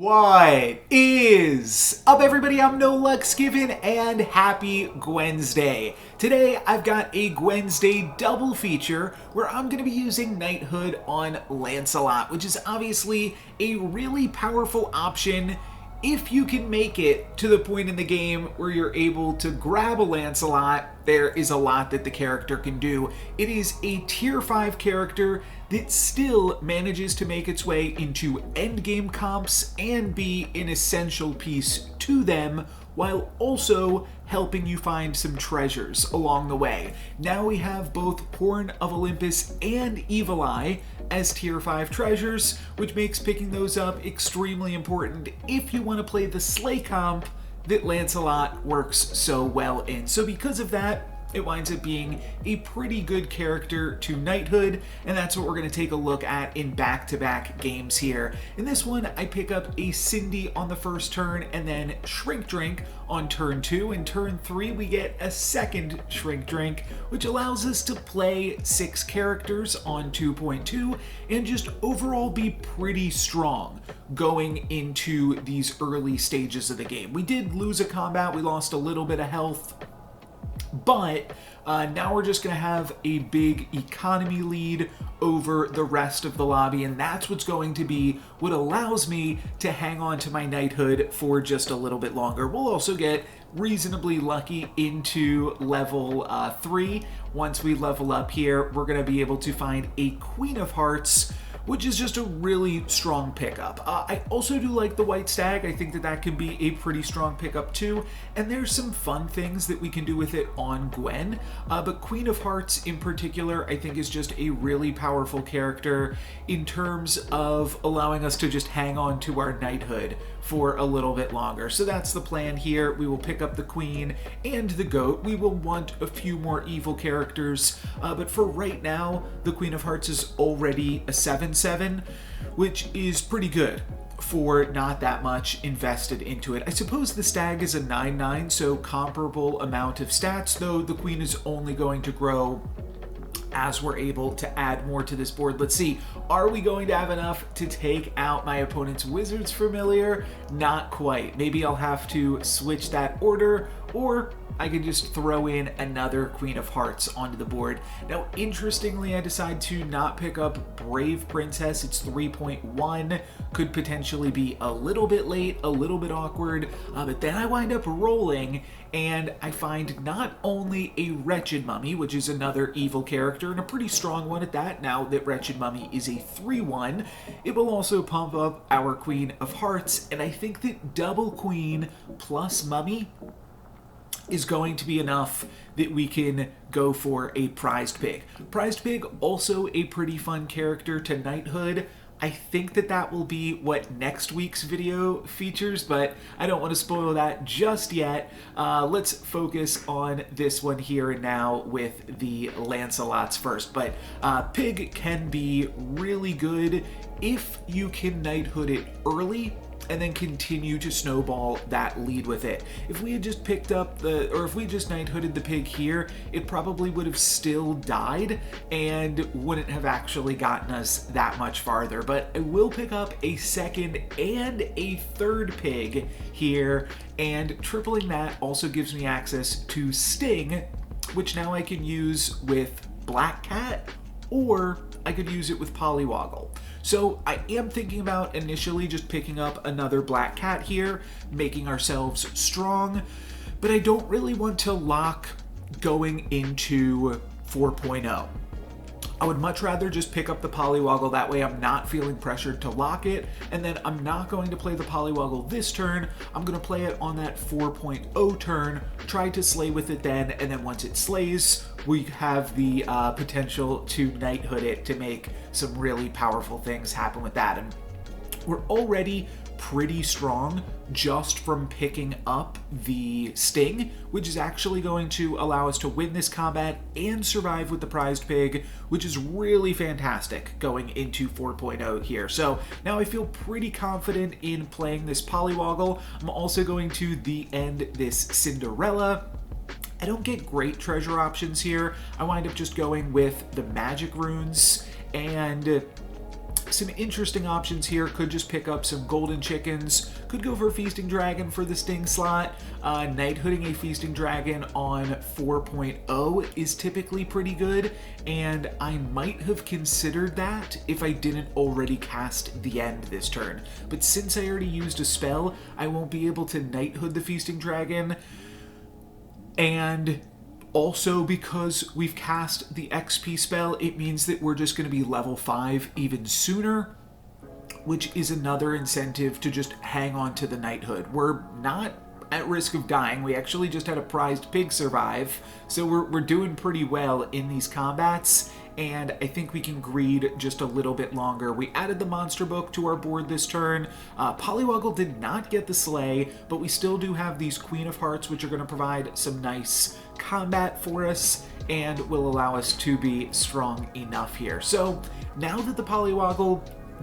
What is up, everybody? I'm No Lux Given, and happy Gwensday. Today I've got a Gwensday double feature where I'm going to be using Knighthood on Lancelot, which is obviously a really powerful option if you can make it to the point in the game where you're able to grab a Lancelot. There is a lot that the character can do. It is a tier 5 character that still manages to make its way into endgame comps and be an essential piece to them, while also helping you find some treasures along the way. Now we have both Horn of Olympus and Evil Eye as tier 5 treasures, which makes picking those up extremely important if you want to play the Slay comp that Lancelot works so well in. So because of that, it winds up being a pretty good character to Knighthood, and that's what we're going to take a look at in back-to-back games here. In this one, I pick up a Cindy on the first turn and then Shrink Drink on turn 2. In turn 3, we get a second Shrink Drink, which allows us to play 6 characters on 2.2 and just overall be pretty strong going into these early stages of the game. We did lose a combat, we lost a little bit of health, but now we're just going to have a big economy lead over the rest of the lobby, and that's what's going to be what allows me to hang on to my Knighthood for just a little bit longer. We'll also get reasonably lucky into level 3. Once we level up here, we're going to be able to find a Queen of Hearts, which is just a really strong pickup. I also do like the White Stag. I think that can be a pretty strong pickup too, and there's some fun things that we can do with it on Gwen, but Queen of Hearts in particular I think is just a really powerful character in terms of allowing us to just hang on to our Knighthood for a little bit longer. So that's the plan here. We will pick up the Queen and the Goat. We will want a few more evil characters, but for right now, the Queen of Hearts is already a 7/7, which is pretty good for not that much invested into it. I suppose the Stag is a 9/9, so comparable amount of stats, though the Queen is only going to grow as we're able to add more to this board. Let's see, are we going to have enough to take out my opponent's Wizard's Familiar? Not quite. Maybe I'll have to switch that order, or I can just throw in another Queen of Hearts onto the board. Now, interestingly, I decide to not pick up Brave Princess. It's 3.1, could potentially be a little bit late, a little bit awkward, but then I wind up rolling, and I find not only a Wretched Mummy, which is another evil character, and a pretty strong one at that, now that Wretched Mummy is a 3/1, it will also pump up our Queen of Hearts, and I think that double Queen plus Mummy is going to be enough that we can go for a Prized Pig. Prized Pig, also a pretty fun character to Knighthood. I think that will be what next week's video features, but I don't want to spoil that just yet. Let's focus on this one here and now with the Lancelots first. But Pig can be really good if you can Knighthood it early and then continue to snowball that lead with it. If we had just picked up if we just Knighthooded the Pig here, it probably would have still died and wouldn't have actually gotten us that much farther. But I will pick up a second and a third Pig here, and tripling that also gives me access to Sting, which now I can use with Black Cat, or I could use it with Polywoggle. So I am thinking about initially just picking up another Black Cat here, making ourselves strong, but I don't really want to lock going into 4.0. I would much rather just pick up the Polywoggle, that way I'm not feeling pressured to lock it, and then I'm not going to play the Polywoggle this turn, I'm going to play it on that 4.0 turn, try to slay with it then, and then once it slays, we have the potential to Knighthood it to make some really powerful things happen with that. And we're already pretty strong just from picking up the Sting, which is actually going to allow us to win this combat and survive with the Prized Pig, which is really fantastic going into 4.0 here. So now I feel pretty confident in playing this Polywoggle. I'm also going to end this Cinderella. I don't get great treasure options here. I wind up just going with the magic runes and Some interesting options here. Could just pick up some golden chickens. Could go for a feasting dragon for the sting slot. Knighthooding a feasting dragon on 4.0 is typically pretty good, and I might have considered that if I didn't already cast the end this turn. But since I already used a spell, I won't be able to knighthood the feasting dragon, and also, because we've cast the XP spell, it means that we're just going to be level 5 even sooner, which is another incentive to just hang on to the knighthood. We're not at risk of dying. We actually just had a prized pig survive, so we're doing pretty well in these combats, and I think we can greed just a little bit longer. We added the monster book to our board this turn. Pollywoggle did not get the slay, but we still do have these Queen of Hearts, which are going to provide some nice combat for us and will allow us to be strong enough here. So now that the Pollywoggle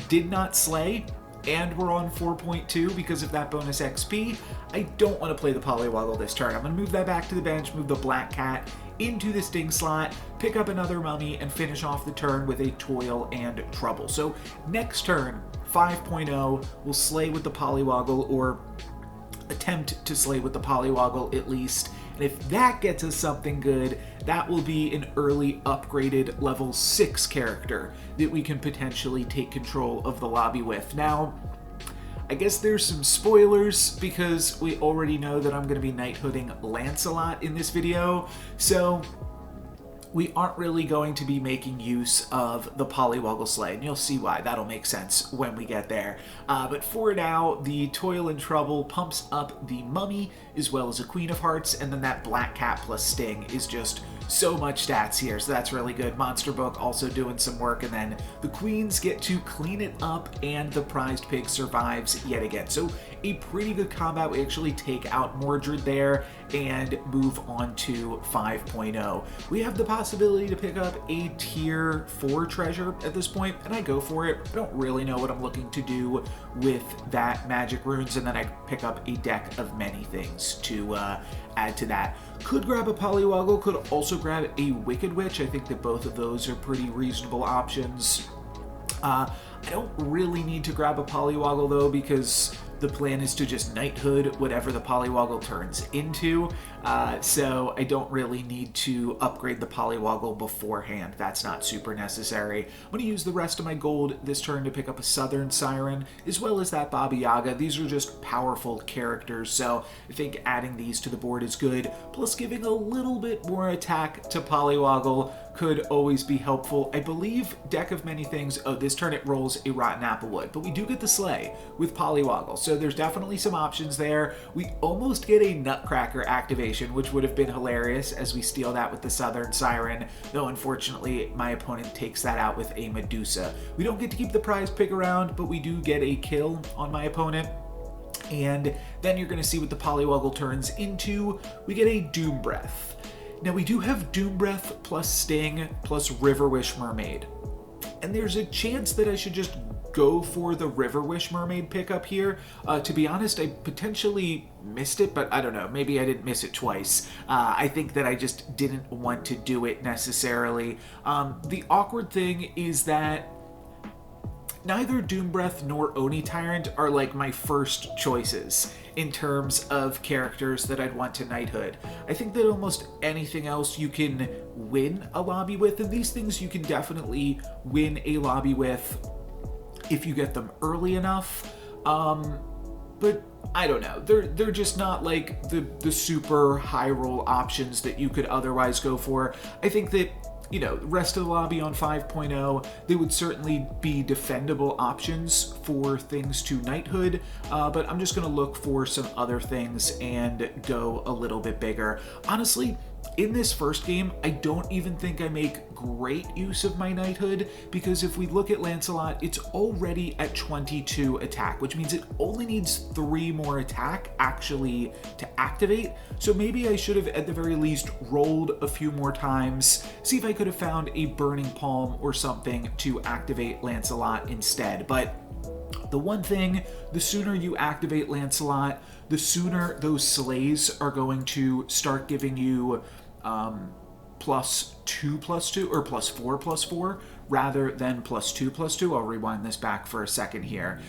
did not slay, and we're on 4.2 because of that bonus XP, I don't want to play the Pollywoggle this turn. I'm going to move that back to the bench, move the Black Cat into the Sting slot, pick up another Mummy, and finish off the turn with a Toil and Trouble. So next turn, 5.0, we'll slay with the Pollywoggle, or attempt to slay with the Pollywoggle at least. And if that gets us something good, that will be an early upgraded level 6 character that we can potentially take control of the lobby with. Now, I guess there's some spoilers because we already know that I'm going to be knighthooding Lancelot in this video, so we aren't really going to be making use of the Pollywoggle Slay, and you'll see why. That'll make sense when we get there. But for now, the Toil and Trouble pumps up the Mummy as well as a Queen of Hearts, and then that Black Cat plus Sting is just so much stats here, so that's really good. Monster Book also doing some work, and then the Queens get to clean it up, and the prized pig survives yet again. So a pretty good combat. We actually take out Mordred there and move on to 5.0. We have the possibility to pick up a tier 4 treasure at this point, and I go for it. I don't really know what I'm looking to do with that magic runes, and then I pick up a deck of many things to add to that. Could grab a Pollywoggle, could also grab a Wicked Witch. I think that both of those are pretty reasonable options. I don't really need to grab a Pollywoggle though, because the plan is to just knighthood whatever the Pollywoggle turns into, so I don't really need to upgrade the Pollywoggle beforehand. That's not super necessary. I'm going to use the rest of my gold this turn to pick up a Southern Siren, as well as that Baba Yaga. These are just powerful characters, so I think adding these to the board is good, plus giving a little bit more attack to Pollywoggle could always be helpful. I believe deck of many things. Oh, this turn it rolls a Rotten Applewood, but we do get the Slay with Pollywoggle, so there's definitely some options there. We almost get a Nutcracker activation, which would have been hilarious as we steal that with the Southern Siren, though unfortunately my opponent takes that out with a Medusa. We don't get to keep the prize pig around, but we do get a kill on my opponent. And then you're going to see what the Pollywoggle turns into. We get a Doom Breath. Now we do have Doom Breath plus Sting plus River Wish Mermaid, and there's a chance that I should just go for the River Wish Mermaid pickup here. To be honest, I potentially missed it, but I don't know, maybe I didn't miss it twice. I think that I just didn't want to do it necessarily. The awkward thing is that neither Doom Breath nor Oni Tyrant are like my first choices in terms of characters that I'd want to knighthood. I think that almost anything else you can win a lobby with, and these things you can definitely win a lobby with if you get them early enough. But I don't know, they're just not like the super high roll options that you could otherwise go for. I think that, you know, rest of the lobby on 5.0, they would certainly be defendable options for things to knighthood, but I'm just going to look for some other things and go a little bit bigger. Honestly, in this first game, I don't even think I make great use of my knighthood, because if we look at Lancelot, it's already at 22 attack, which means it only needs 3 more attack actually to activate. So maybe I should have at the very least rolled a few more times, see if I could have found a Burning Palm or something to activate Lancelot instead. But the one thing, the sooner you activate Lancelot, the sooner those slays are going to start giving you +2/+2 or +4/+4 rather than +2/+2. I'll rewind this back for a second here.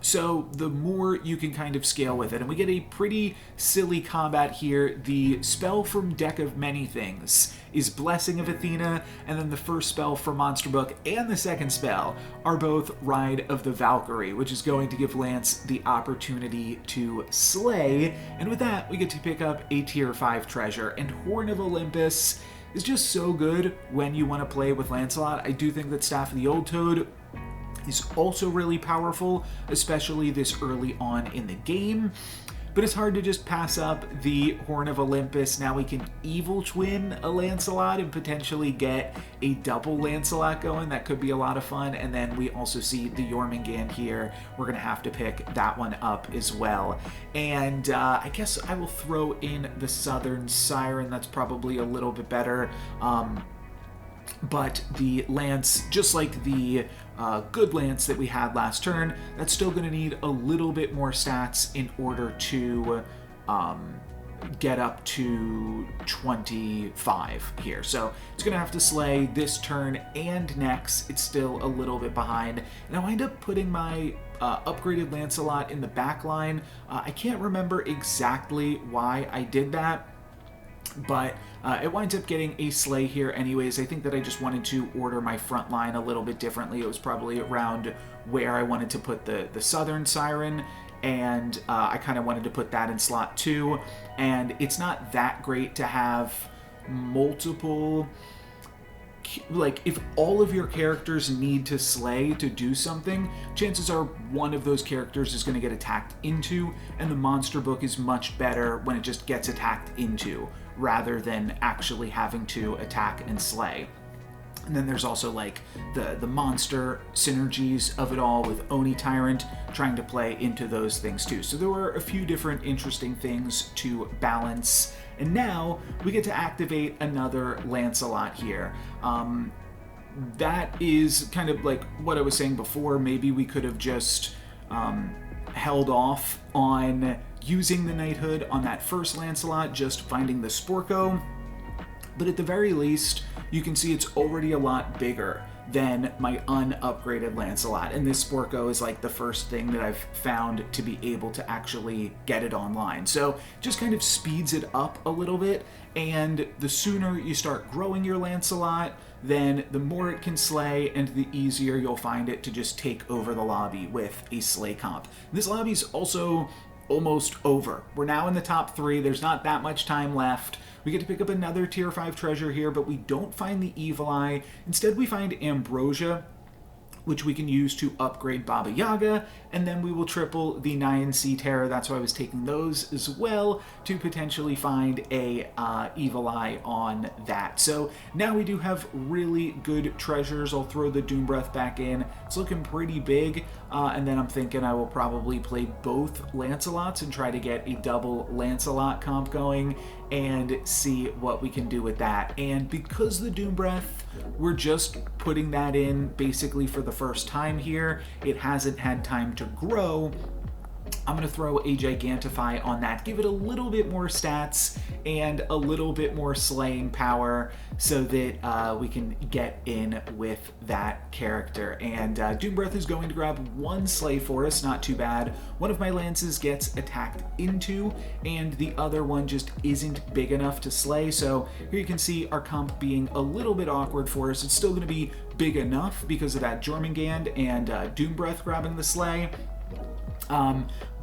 So the more you can kind of scale with it, and we get a pretty silly combat here. The spell from Deck of Many Things is Blessing of Athena, and then the first spell from Monster Book and the second spell are both Ride of the Valkyrie, which is going to give Lance the opportunity to slay, and with that we get to pick up a tier 5 treasure. And Horn of Olympus is just so good when you want to play with Lancelot. I do think that Staff of the Old Toad is also really powerful, especially this early on in the game. But it's hard to just pass up the Horn of Olympus. Now we can evil twin a Lancelot and potentially get a double Lancelot going. That could be a lot of fun. And then we also see the Jormungand here. We're going to have to pick that one up as well. And I guess I will throw in the Southern Siren. That's probably a little bit better. But the Lance, just like the good Lance that we had last turn, that's still going to need a little bit more stats in order to get up to 25 here. So it's going to have to slay this turn and next. It's still a little bit behind. And I wind up putting my upgraded Lancelot in the back line. I can't remember exactly why I did that, but it winds up getting a slay here anyways. I think that I just wanted to order my front line a little bit differently. It was probably around where I wanted to put the Southern Siren, and I kind of wanted to put that in slot 2. And it's not that great to have multiple, like, if all of your characters need to slay to do something, chances are one of those characters is going to get attacked into, and the Monster Book is much better when it just gets attacked into, rather than actually having to attack and slay. And then there's also like the monster synergies of it all with Oni Tyrant trying to play into those things too. So there were a few different interesting things to balance. And now we get to activate another Lancelot here. That is kind of like what I was saying before. Maybe we could have just held off on using the Knighthood on that first Lancelot, just finding the Sporko. But at the very least, you can see it's already a lot bigger than my unupgraded Lancelot. And this Sporko is like the first thing that I've found to be able to actually get it online. So just kind of speeds it up a little bit. And the sooner you start growing your Lancelot, then the more it can slay and the easier you'll find it to just take over the lobby with a slay comp. This lobby's also almost over. We're now in the top 3. There's not that much time left. We get to pick up another tier 5 treasure here, but we don't find the Evil Eye. Instead, we find Ambrosia, which we can use to upgrade Baba Yaga, and then we will triple the Nyan Sea Terror. That's why I was taking those as well, to potentially find a Evil Eye on that. So now we do have really good treasures. I'll throw the Doom Breath back in. It's looking pretty big, and then I'm thinking I will probably play both Lancelots and try to get a double Lancelot comp going and see what we can do with that. And because the Doom Breath, we're just putting that in basically for the first time here, it hasn't had time to grow, I'm going to throw a Gigantify on that, give it a little bit more stats and a little bit more slaying power so that we can get in with that character. And Doom Breath is going to grab 1 slay for us, not too bad. One of my lances gets attacked into, and the other one just isn't big enough to slay. So here you can see our comp being a little bit awkward for us. It's still going to be big enough because of that Jormungand and Doom Breath grabbing the slay.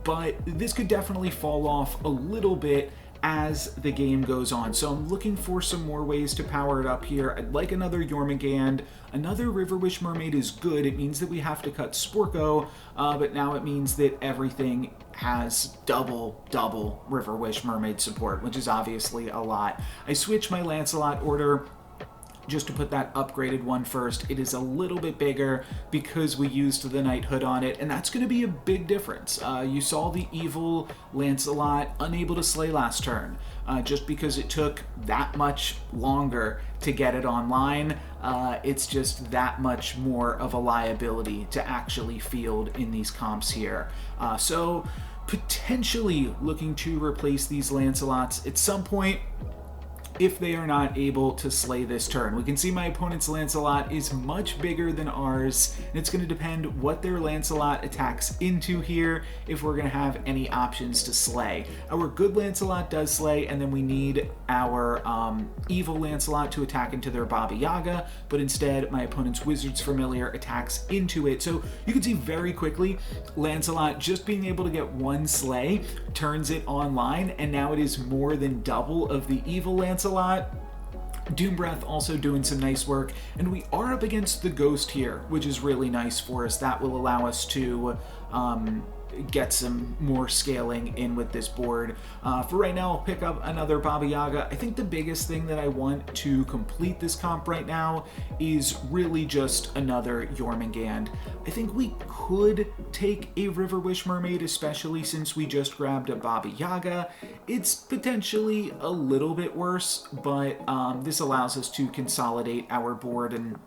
But this could definitely fall off a little bit as the game goes on. So I'm looking for some more ways to power it up here. I'd like another Jormungand. Another River Wish Mermaid is good. It means that we have to cut Sporko, but now it means that everything has double River Wish Mermaid support, which is obviously a lot. I switched my Lancelot order just to put that upgraded one first. It is a little bit bigger because we used the Knighthood on it, and that's going to be a big difference. You saw the evil Lancelot unable to slay last turn, just because it took that much longer to get it online. It's just that much more of a liability to actually field in these comps here. So potentially looking to replace these Lancelots at some point. if they are not able to slay this turn. We can see my opponent's Lancelot is much bigger than ours, and it's going to depend what their Lancelot attacks into here if we're going to have any options to slay. Our good Lancelot does slay, and then we need our evil Lancelot to attack into their Baba Yaga, but instead my opponent's Wizard's Familiar attacks into it. So you can see very quickly Lancelot just being able to get one slay turns it online, and now it is more than double of the evil Lancelot. Doom Breath also doing some nice work, and we are up against the Ghost here, which is really nice for us. That will allow us to get some more scaling in with this board. For right now, I'll pick up another Baba Yaga. I think the biggest thing that I want to complete this comp right now is really just another Jormungand. I think we could take a River Wish Mermaid, especially since we just grabbed a Baba Yaga. It's potentially a little bit worse, but this allows us to consolidate our board and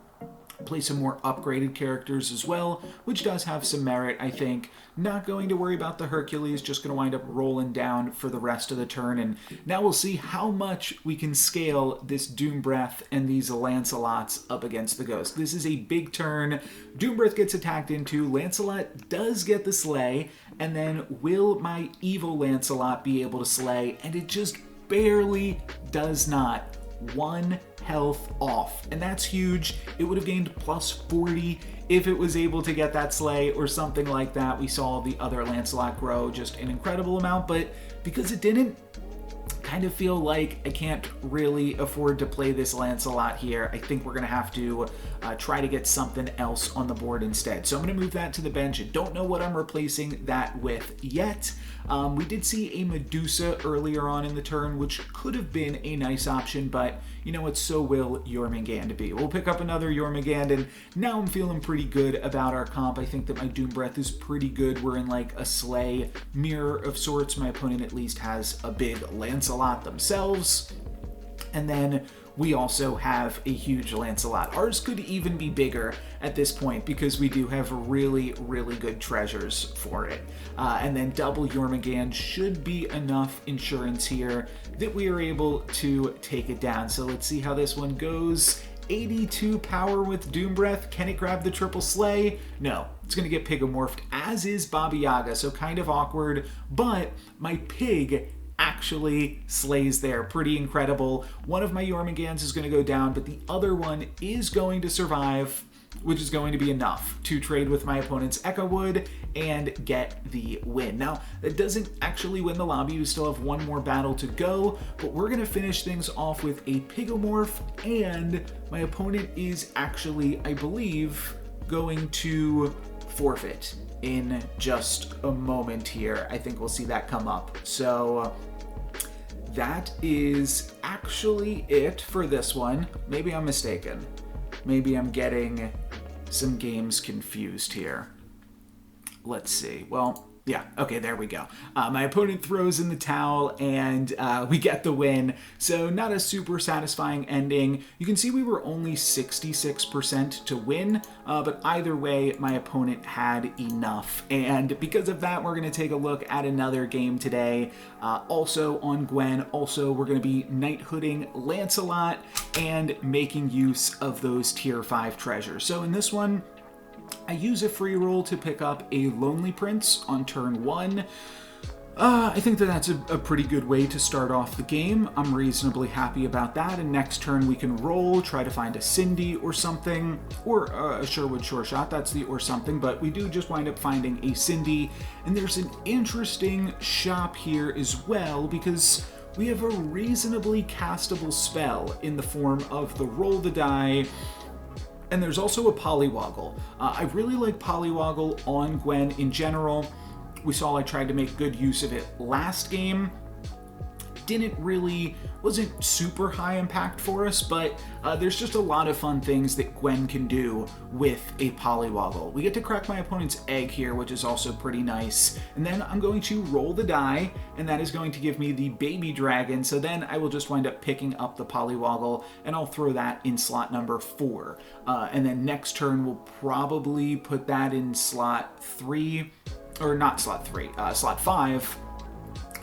play some more upgraded characters as well, which does have some merit, I think. Not going to worry about the Hercules, just going to wind up rolling down for the rest of the turn, and now we'll see how much we can scale this Doom Breath and these Lancelots up against the Ghost. This is a big turn. Doom Breath gets attacked into, Lancelot does get the slay, and then will my evil Lancelot be able to slay? And it just barely does not. 1 health off, and that's huge. It would have gained plus 40 if it was able to get that slay or something like that. We saw the other Lancelot grow just an incredible amount, but because it didn't, kind of feel like I can't really afford to play this Lancelot here. I think we're going to have to try to get something else on the board instead. So I'm going to move that to the bench. I don't know what I'm replacing that with yet. We did see a Medusa earlier on in the turn, which could have been a nice option, but you know what, so will Jormungand be. We'll pick up another Jormungand, and now I'm feeling pretty good about our comp. I think that my Doom Breath is pretty good. We're in like a slay mirror of sorts. My opponent at least has a big Lancelot themselves, and then we also have a huge Lancelot. Ours could even be bigger at this point because we do have really, really good treasures for it. And then double Jormungand should be enough insurance here that we are able to take it down. So let's see how this one goes. 82 power with Doom Breath. Can it grab the triple slay? No, it's going to get Pigomorphed, as is Baba Yaga, so kind of awkward, but my pig actually slays there. Pretty incredible. One of my Jormungands is going to go down, but the other one is going to survive, which is going to be enough to trade with my opponent's Echo Wood and get the win. Now, that doesn't actually win the lobby. We still have one more battle to go, but we're going to finish things off with a Pigomorph, and my opponent is actually, I believe, going to forfeit in just a moment here. I think we'll see that come up. So that is actually it for this one. Maybe I'm mistaken. Maybe I'm getting some games confused here. Let's see. Well, yeah, okay, there we go. My opponent throws in the towel, and we get the win. So not a super satisfying ending. You can see we were only 66% to win, but either way, my opponent had enough. And because of that, we're going to take a look at another game today. Also on Gwen, also we're going to be Knighthooding Lancelot and making use of those tier 5 treasures. So in this one, I use a free roll to pick up a Lonely Prince on turn 1. I think that that's a pretty good way to start off the game. I'm reasonably happy about that, and next turn we can roll, try to find a Cindy or something, or a Sherwood Sure Shot, that's the or something, but we do just wind up finding a Cindy, and there's an interesting shop here as well, because we have a reasonably castable spell in the form of the Roll the Die. And there's also a Polywoggle. I really like Polywoggle on Gwen in general. We saw I tried to make good use of it last game. Wasn't super high impact for us, but there's just a lot of fun things that Gwen can do with a Polywoggle. We get to crack my opponent's egg here, which is also pretty nice. And then I'm going to roll the die, and that is going to give me the baby dragon. So then I will just wind up picking up the Polywoggle, and I'll throw that in slot number 4. And then next turn, we'll probably put that in slot 3, or not slot 3, slot 5.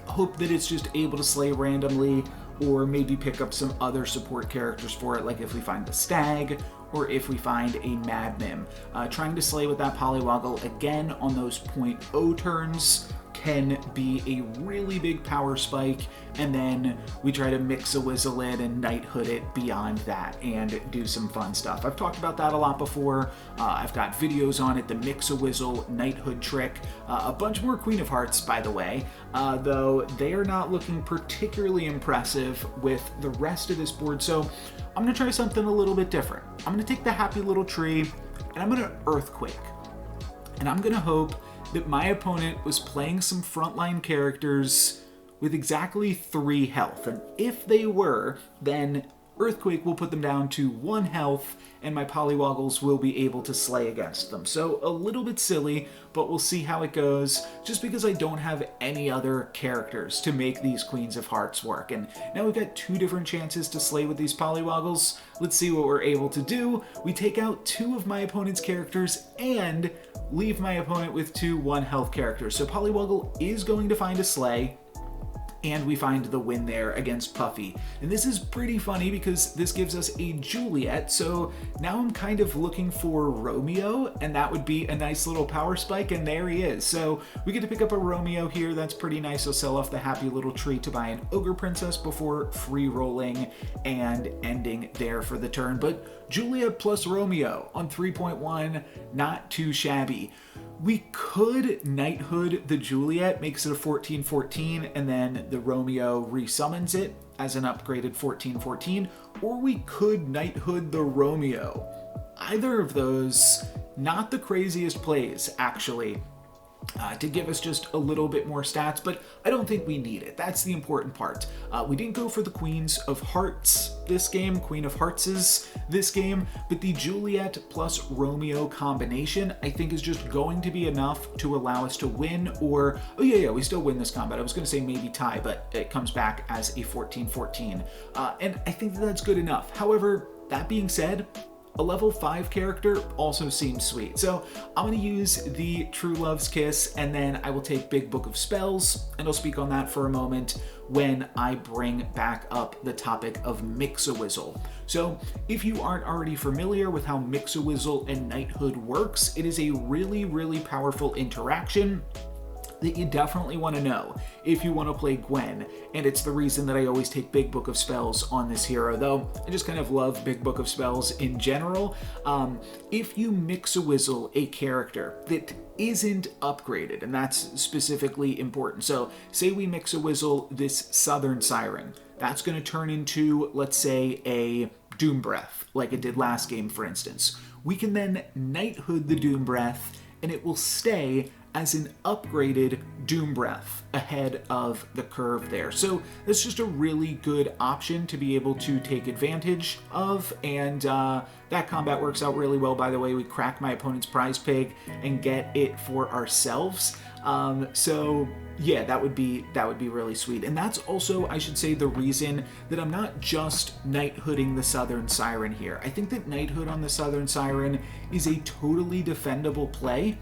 Hope that it's just able to slay randomly. or maybe pick up some other support characters for it, like if we find the Stag, or if we find a Mad Mim. Trying to slay with that Polywoggle again on those 0.0 turns can be a really big power spike, and then we try to Mix-a-Wizzle it and Knighthood it beyond that and do some fun stuff. I've talked about that a lot before. I've got videos on it, the Mix-a-Wizzle Knighthood trick, a bunch more Queen of Hearts, by the way, though they are not looking particularly impressive with the rest of this board, so I'm going to try something a little bit different. I'm going to take the Happy Little Tree, and I'm going to Earthquake, and I'm going to hope that my opponent was playing some frontline characters with exactly 3 health. And if they were, then Earthquake will put them down to 1 health, and my Polywoggles will be able to slay against them. So a little bit silly, but we'll see how it goes, just because I don't have any other characters to make these Queens of Hearts work. And now we've got 2 different chances to slay with these Polywoggles. Let's see what we're able to do. We take out 2 of my opponent's characters and leave my opponent with 2 1-health characters. So Polywoggle is going to find a slay, and we find the win there against Puffy. And this is pretty funny because this gives us a Juliet, so now I'm kind of looking for Romeo, and that would be a nice little power spike, and there he is. So we get to pick up a Romeo here, that's pretty nice. I'll sell off the Happy Little Tree to buy an Ogre Princess before free rolling and ending there for the turn. But Juliet plus Romeo on 3.1, not too shabby. We could Knighthood the Juliet, makes it a 14-14, and then the Romeo resummons it as an upgraded 14-14, or we could Knighthood the Romeo. Either of those, not the craziest plays, actually, to give us just a little bit more stats, but I don't think we need it. That's the important part. We didn't go for the Queens of Hearts this game, Queen of Heartses this game, but the Juliet plus Romeo combination I think is just going to be enough to allow us to win, or, oh yeah, we still win this combat. I was going to say maybe tie, but it comes back as a 14-14, and I think that's good enough. However, that being said, a level 5 character also seems sweet. So I'm going to use the True Love's Kiss, and then I will take Big Book of Spells, and I'll speak on that for a moment when I bring back up the topic of Mix-a-Wizzle. So if you aren't already familiar with how Mix-a-Wizzle and Knighthood works, it is a really, really powerful interaction that you definitely want to know if you want to play Gwen, and it's the reason that I always take Big Book of Spells on this hero, though I just kind of love Big Book of Spells in general. If you Mix-a-Wizzle a character that isn't upgraded, and that's specifically important, so say we Mix-a-Wizzle this Southern Siren, that's going to turn into, let's say, a Doom Breath, like it did last game, for instance. We can then Knighthood the Doom Breath, and it will stay as an upgraded Doom Breath ahead of the curve there. So that's just a really good option to be able to take advantage of, and that combat works out really well. By the way, we crack my opponent's prize pig and get it for ourselves. So yeah, that would be really sweet. And that's also, I should say, the reason that I'm not just Knighthooding the Southern Siren here. I think that Knighthood on the Southern Siren is a totally defendable play,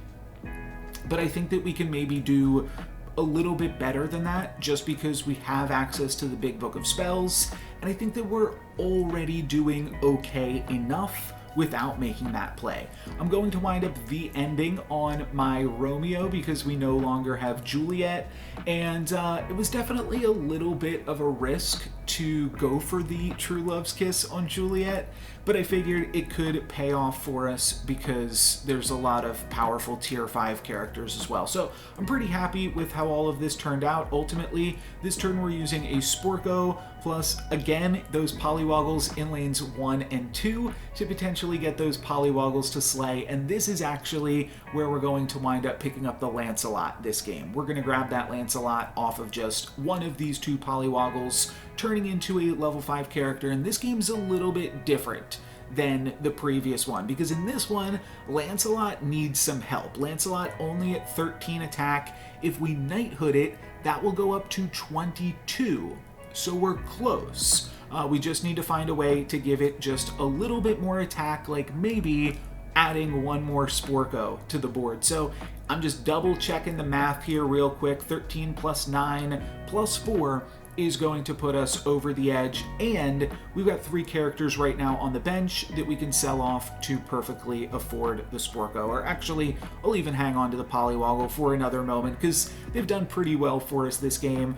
but I think that we can maybe do a little bit better than that just because we have access to the Big Book of Spells, and I think that we're already doing okay enough without making that play. I'm going to wind up V-ending on my Romeo because we no longer have Juliet, and it was definitely a little bit of a risk to go for the True Love's Kiss on Juliet, but I figured it could pay off for us because there's a lot of powerful tier 5 characters as well. So I'm pretty happy with how all of this turned out. Ultimately, this turn we're using a Sporko plus, again, those Polywoggles in lanes 1 and 2 to potentially get those Polywoggles to slay, and this is actually where we're going to wind up picking up the Lancelot this game. We're going to grab that Lancelot off of just one of these 2 Polywoggles, turning into a level 5 character, and this game's a little bit different than the previous one, because in this one, Lancelot needs some help. Lancelot only at 13 attack. If we Knighthood it, that will go up to 22, so we're close. We just need to find a way to give it just a little bit more attack, like maybe adding one more Sporko to the board. So I'm just double checking the math here real quick. 13 plus 9 plus 4 is going to put us over the edge, and we've got 3 characters right now on the bench that we can sell off to perfectly afford the Sporko. Or actually, I'll even hang on to the Polywoggle for another moment because they've done pretty well for us this game.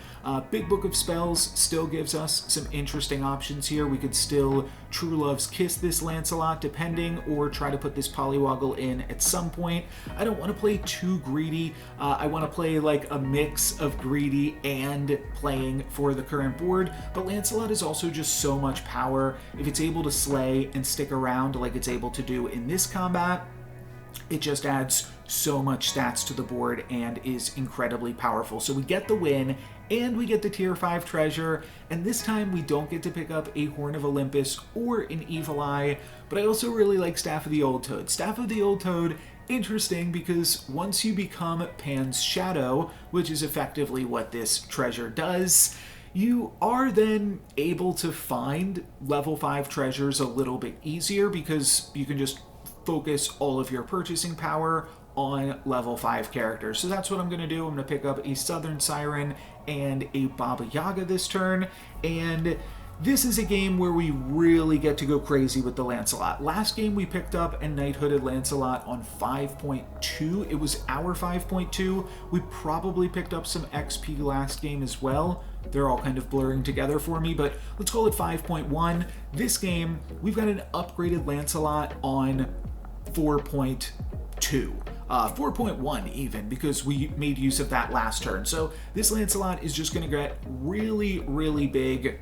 Big Book of Spells still gives us some interesting options here. We could still True Love's Kiss this Lancelot depending, or try to put this Polywoggle in at some point. I don't want to play too greedy. I want to play like a mix of greedy and playing for the current board, but Lancelot is also just so much power. If it's able to slay and stick around like it's able to do in this combat, it just adds so much stats to the board and is incredibly powerful. So we get the win, and we get the tier 5 treasure, and this time we don't get to pick up a Horn of Olympus or an Evil Eye, but I also really like Staff of the Old Toad. Staff of the Old Toad, interesting because once you become Pan's Shadow, which is effectively what this treasure does, you are then able to find level 5 treasures a little bit easier because you can just focus all of your purchasing power on level 5 characters. So that's what I'm going to do. I'm going to pick up a Southern Siren and a Baba Yaga this turn, and this is a game where we really get to go crazy with the Lancelot. Last game we picked up a Knighthooded Lancelot on 5.2. It was our 5.2. We probably picked up some XP last game as well. They're all kind of blurring together for me, but let's call it 5.1. This game, we've got an upgraded Lancelot on 4.2. 4.1 even, because we made use of that last turn. So this Lancelot is just going to get really, really big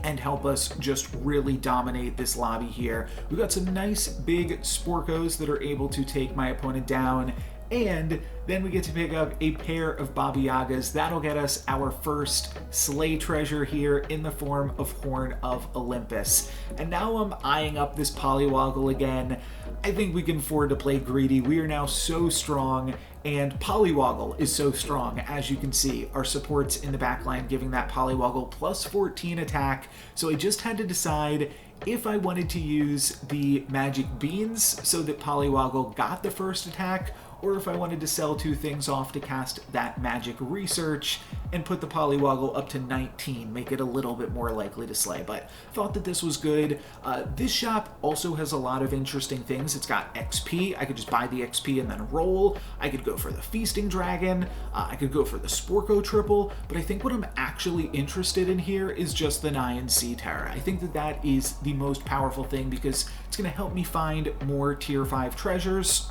and help us just really dominate this lobby here. We've got some nice big Sporkos that are able to take my opponent down, and then we get to pick up a pair of Baba Yagas. That'll get us our first Slay treasure here in the form of Horn of Olympus. And now I'm eyeing up this Polywoggle again. I think we can afford to play greedy. We are now so strong, and Polywoggle is so strong. As you can see, our supports in the backline giving that Polywoggle plus 14 attack. So I just had to decide if I wanted to use the magic beans so that Polywoggle got the first attack, or if I wanted to sell 2 things off to cast that magic research and put the Polywoggle up to 19, make it a little bit more likely to slay. But thought that this was good. This shop also has a lot of interesting things. It's got XP. I could just buy the XP and then roll. I could go for the Feasting Dragon. I could go for the Sporko triple. But I think what I'm actually interested in here is just the Nyan Sea Terror. I think that that is the most powerful thing because it's going to help me find more tier 5 treasures.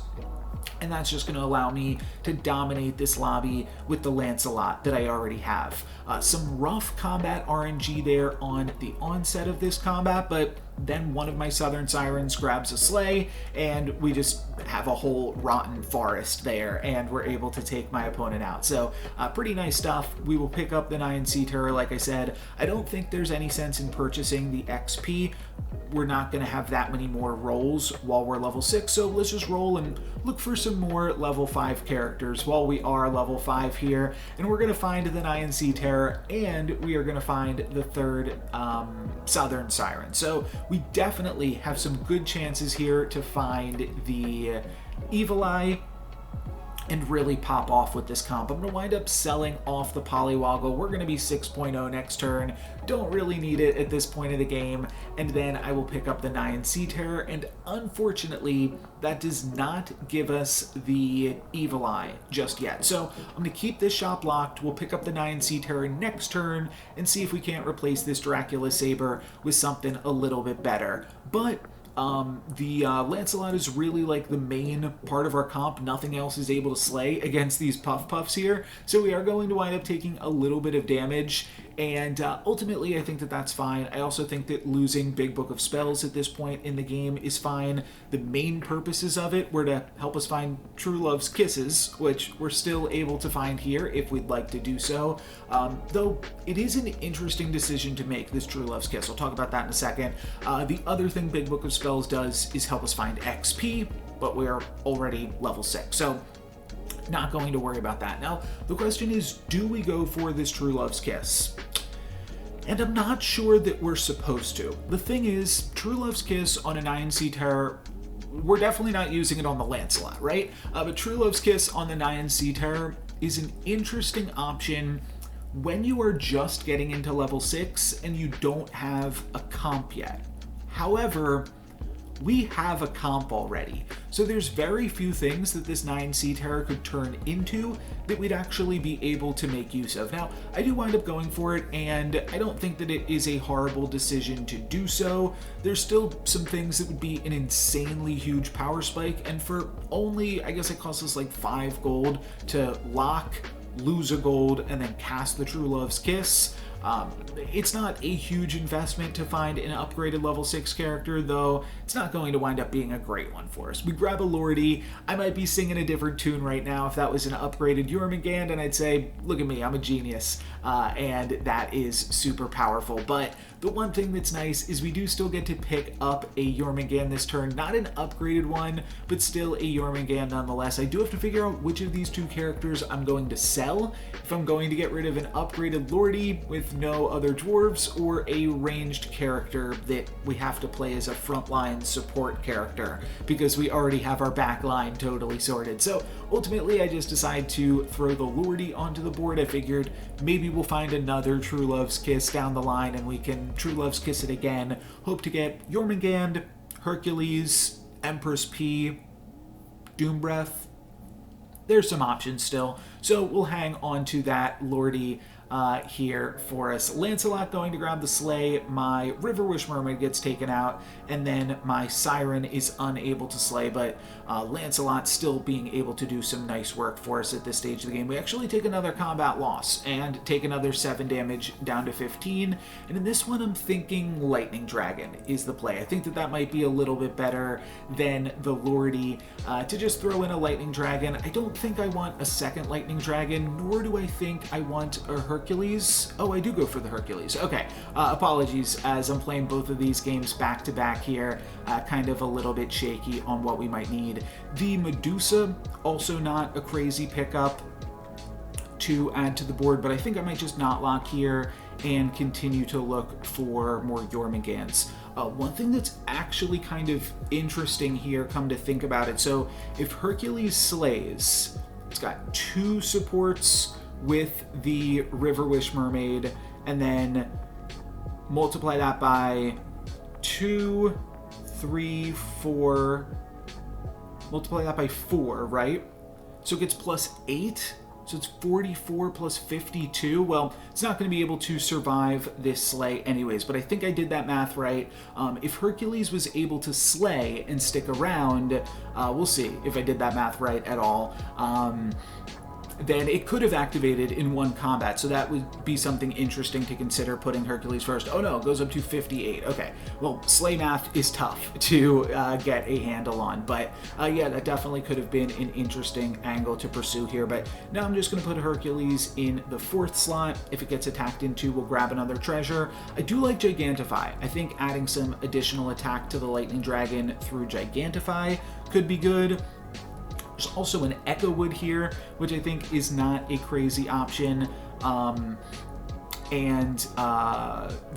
And that's just going to allow me to dominate this lobby with the Lancelot that I already have. Some rough combat RNG there on the onset of this combat, but then one of my Southern Sirens grabs a Slay, and we just have a whole rotten forest there, and we're able to take my opponent out. So pretty nice stuff. We will pick up the Nyan Sea Terror, like I said. I don't think there's any sense in purchasing the XP. We're not going to have that many more rolls while we're level 6, so let's just roll and look for some more level 5 characters while we are level 5 here. And we're going to find the Nyan Sea Terror, and we are going to find the third Southern Siren. So we definitely have some good chances here to find the Evil Eye and really pop off with this comp. I'm going to wind up selling off the Polywoggle. We're going to be 6.0 next turn. Don't really need it at this point of the game. And then I will pick up the Nyan Sea Terror. And unfortunately, that does not give us the Evil Eye just yet. So I'm going to keep this shop locked. We'll pick up the Nyan Sea Terror next turn and see if we can't replace this Dracula Saber with something a little bit better. But the Lancelot is really like the main part of our comp. Nothing else is able to slay against these Puffs here. So we are going to wind up taking a little bit of damage. And ultimately, I think that that's fine. I also think that losing Big Book of Spells at this point in the game is fine. The main purposes of it were to help us find True Love's Kisses, which we're still able to find here if we'd like to do so. Though it is an interesting decision to make, this True Love's Kiss. I'll talk about that in a second. The other thing Big Book of Spells does is help us find XP, but we're already level 6. So not going to worry about that. Now, the question is, do we go for this True Love's Kiss? And I'm not sure that we're supposed to. The thing is, True Love's Kiss on a Nyan Sea Terror, we're definitely not using it on the Lancelot, right? But True Love's Kiss on the Nyan Sea Terror is an interesting option when you are just getting into level 6 and you don't have a comp yet. However, we have a comp already, so there's very few things that this 9 Sea Terror could turn into that we'd actually be able to make use of. Now, I do wind up going for it, and I don't think that it is a horrible decision to do so. There's still some things that would be an insanely huge power spike, and for only, I guess it costs us like 5 gold to lock, lose a gold, and then cast the True Love's Kiss. It's not a huge investment to find an upgraded level 6 character, though it's not going to wind up being a great one for us. We grab a Lordy. I might be singing a different tune right now if that was an upgraded Jormungand, and I'd say, look at me, I'm a genius, and that is super powerful. But the one thing that's nice is we do still get to pick up a Jormungand this turn, not an upgraded one, but still a Jormungand nonetheless. I do have to figure out which of these two characters I'm going to sell, if I'm going to get rid of an upgraded Lordy with no other dwarves, or a ranged character that we have to play as a frontline support character, because we already have our back line totally sorted. So ultimately I just decide to throw the Lordy onto the board. I figured maybe we'll find another True Love's Kiss down the line and we can True Love's Kiss it again. Hope to get Jormungand, Hercules, Empress P, Doom Breath. There's some options still, so we'll hang on to that Lordy here for us. Lancelot going to grab the Slay, my River Wish Mermaid gets taken out, and then my Siren is unable to slay, but Lancelot still being able to do some nice work for us at this stage of the game. We actually take another combat loss and take another 7 damage down to 15, and in this one I'm thinking Lightning Dragon is the play. I think that that might be a little bit better than the Lordy to just throw in a Lightning Dragon. I don't think I want a second Lightning Dragon, nor do I think I want a Hercules. Oh, I do go for the Hercules. Okay, apologies, as I'm playing both of these games back to back here, kind of a little bit shaky on what we might need. The Medusa, also not a crazy pickup to add to the board, but I think I might just not lock here and continue to look for more Jormungands. One thing that's actually kind of interesting here, come to think about it, so if Hercules slays, it's got 2 supports with the River Wish Mermaid, and then multiply that by 2, 3, 4, multiply that by 4, right? So it gets plus 8, so it's 44 plus 52. Well, it's not going to be able to survive this slay anyways, but I think I did that math right. If Hercules was able to slay and stick around, we'll see if I did that math right at all. Then it could have activated in one combat, so that would be something interesting to consider, putting Hercules first. Oh no, it goes up to 58. Okay, well, slay math is tough to get a handle on, but yeah, that definitely could have been an interesting angle to pursue here. But now I'm just going to put Hercules in the 4th slot. If it gets attacked into, we'll grab another treasure. I do like Gigantify. I think adding some additional attack to the Lightning Dragon through Gigantify could be good. There's also an Echo Wood here, which I think is not a crazy option.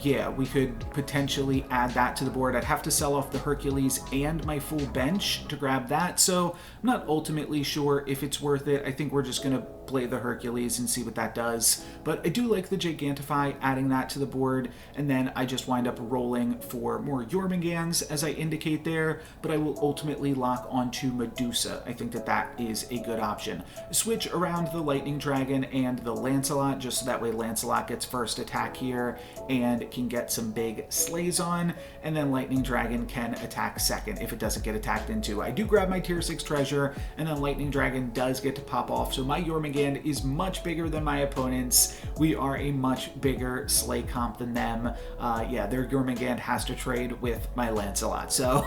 Yeah, we could potentially add that to the board. I'd have to sell off the Hercules and my full bench to grab that, so I'm not ultimately sure if it's worth it. I think we're just going to play the Hercules and see what that does. But I do like the Gigantify, adding that to the board, and then I just wind up rolling for more Jormungands, as I indicate there, but I will ultimately lock onto Medusa. I think that that is a good option. Switch around the Lightning Dragon and the Lancelot, just so that way Lancelot gets first attack here and can get some big slays on, and then Lightning Dragon can attack second if it doesn't get attacked into. I do grab my tier 6 treasure, and then Lightning Dragon does get to pop off, so my Jormungand is much bigger than my opponents. We are a much bigger slay comp than them. Yeah, their Jormungand has to trade with my Lancelot, so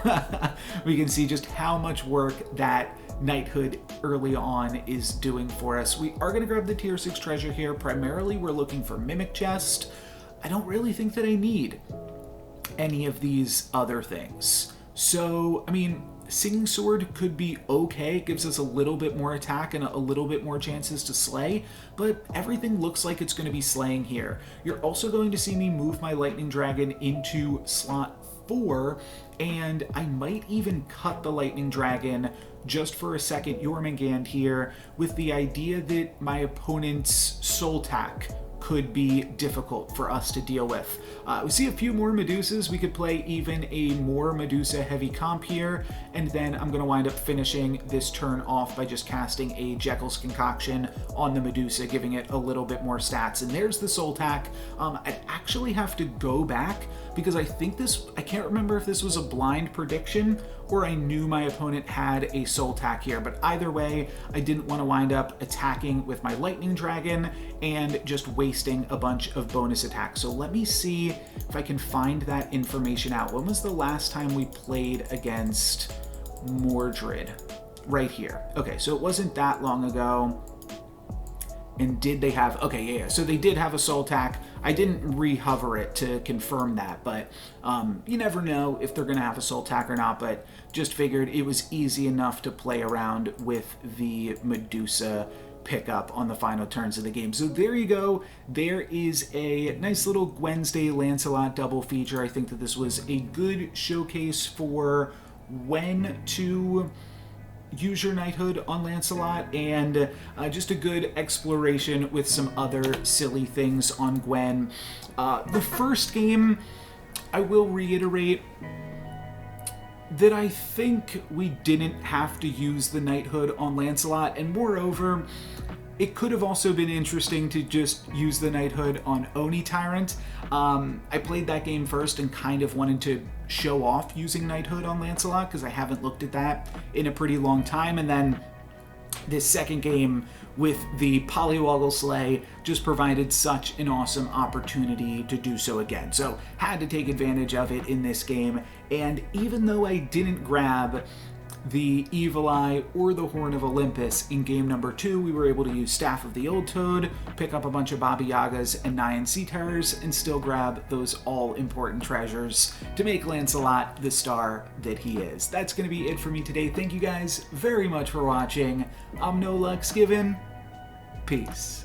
we can see just how much work that Knighthood early on is doing for us. We are going to grab the tier 6 treasure here. Primarily we're looking for Mimic Chest. I don't really think that I need any of these other things. So, I mean, Singing Sword could be okay. It gives us a little bit more attack and a little bit more chances to slay, but everything looks like it's going to be slaying here. You're also going to see me move my Lightning Dragon into slot 4, and I might even cut the Lightning Dragon just for a second Jormungand here, with the idea that my opponent's Soul Tack could be difficult for us to deal with. We see a few more Medusas. We could play even a more Medusa heavy comp here, and then I'm going to wind up finishing this turn off by just casting a Jekyll's Concoction on the Medusa, giving it a little bit more stats. And there's the Soul Tack. I'd actually have to go back because I think I can't remember if this was a blind prediction or I knew my opponent had a Soul Tack here, but either way, I didn't want to wind up attacking with my Lightning Dragon and just wasting a bunch of bonus attacks. So let me see if I can find that information out. When was the last time we played against Mordred? Right here. Okay, so it wasn't that long ago. And did they have... Okay, yeah, so they did have a Soul Tack. I didn't re-hover it to confirm that, but you never know if they're going to have a Soul Tack or not, but just figured it was easy enough to play around with the Medusa pickup on the final turns of the game. So there you go. There is a nice little Gwensday Lancelot double feature. I think that this was a good showcase for when to use your knighthood on Lancelot, and just a good exploration with some other silly things on Gwen. The first game, I will reiterate that I think we didn't have to use the knighthood on Lancelot, and moreover, it could have also been interesting to just use the knighthood on Oni Tyrant. I played that game first and kind of wanted to show off using knighthood on Lancelot because I haven't looked at that in a pretty long time, and then this second game with the Polywoggle Slay just provided such an awesome opportunity to do so again. So had to take advantage of it in this game, and even though I didn't grab the Evil Eye or the Horn of Olympus in game number 2, we were able to use Staff of the Old Toad, pick up a bunch of Baba Yagas and Nyan Sea Terrors, and still grab those all-important treasures to make Lancelot the star that he is. That's going to be it for me today. Thank you guys very much for watching. I'm No Lux Given. Peace.